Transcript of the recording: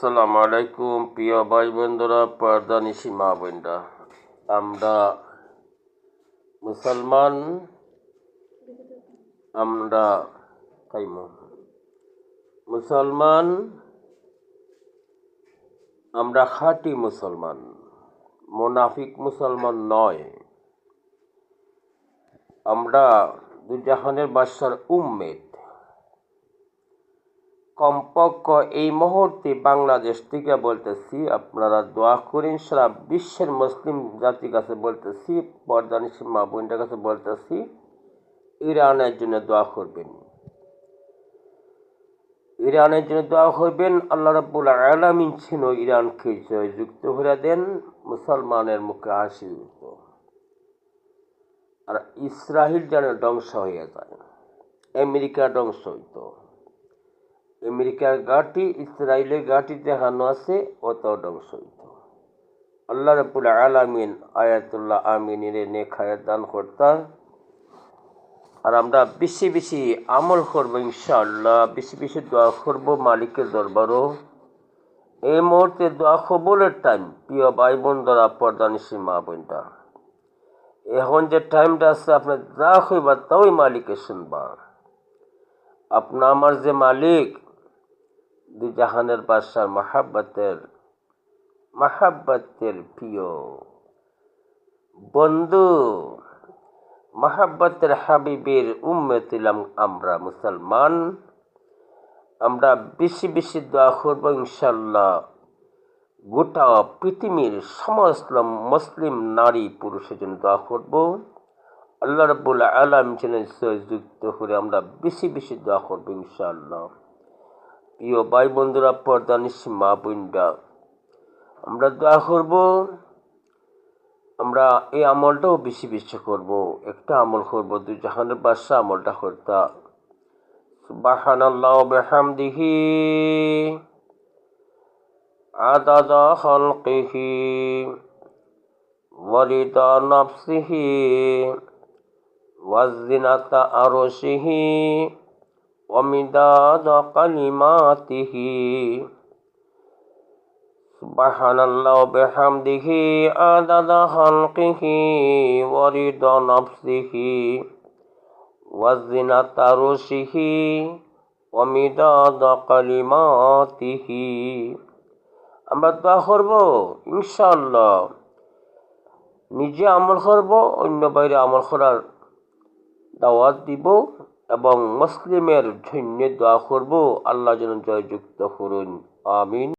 আসসালামু আলাইকুম প্রিয় ভাই বন্ধুরা, পর্দা নিশি মা বোনরা। আমরা মুসলমান, আমরা মুসলমান, আমরা খাঁটি মুসলমান, মুনাফিক মুসলমান নয়। আমরা দুজাহানের বাদশার উম্মেত। কমপক্ষ এই মুহূর্তে বাংলাদেশ থেকে বলতেছি, আপনারা দোয়া করেন। সারা বিশ্বের মুসলিম জাতির কাছে বলতেছি, পর্দানিশী মা বোনদের কাছে বলতেছি, ইরানের জন্য দোয়া করবেন। ইরানের জন্য দোয়া করবেন। আল্লাহ রাব্বুল আলামিন ছিল ইরানকে জয়যুক্ত করে দেন, মুসলমানের মুখে হাসি উঠত, আর ইসরায়েল যেন ধ্বংস হয়ে যায়, আমেরিকা ধ্বংস হইত। আমেরিকার ঘাঁটি ইসরায়েলের ঘাঁটি দেখানো আছে, অত ধ্বংস হইত। আল্লাহ রাব্বুল আলামিন আয়াতুল্লাহ আমিনের নেক হায়াত দান করতাম। আর আমরা বেশি বেশি আমল করবো ইনশাআল্লাহ, বেশি বেশি দোয়া করবো মালিকের দরবারও। এই মুহূর্তে দোয়া কবুলের টাইম প্রিয় ভাই বোনরা, পর্দানিশী মা বোনরা। এখন যে টাইমটা আছে, আপনার যা হইবা তাই মালিকে শুনবা। আপনা আমার যে মালিক, দুই জাহানের বাদশার মাহাব্বতের প্রিয় বন্ধু, মাহাব্বতের হাবিবের উম্মত হইলাম আমরা মুসলমান। আমরা বেশি বেশি দোয়া করবো ইনশাল্লাহ। গোটা পৃথিবীর সমস্ত মুসলিম নারী পুরুষের জন্য দোয়া করবো। আল্লাহ রাব্বুল আলামিন যেন যুক্ত করে আমরা বেশি বেশি দোয়া করবো ইনশাআল্লাহ। প্রিয় ভাই বন্ধুরা, পর্দানিশী মা বোনরা, আমরা দোয়া করবো। আমরা এই আমলটাও বেশি বেশি করবো। একটা আমল করবো, দুই জাহানের বাদশা আমলটা করতা। সুবহানাল্লাহ ওয়া বিহামদিহি আদাদা খালকিহি ওয়া রিদা নাফসিহি ওয়া জিনাতা আরশিহি ওয়া মিদাদা কালিমাতিহি। সুবহানাল্লাহ ওয়া বিহামদিহি আদাদা খালকিহি ওয়া রিদা নাফসিহি ওয়া জিনাতা আরশিহি ওয়া মিদাদা কালিমাতিহি। আমরা দোয়া করব ইনশাআল্লাহ। নিজে আমল করব, অন্য বাইরে আমল করার দাওয়াত দিব, এবং মুসলিমের জন্য দোয়া করব। আল্লাহ যেন জয়যুক্ত করুন, আমিন।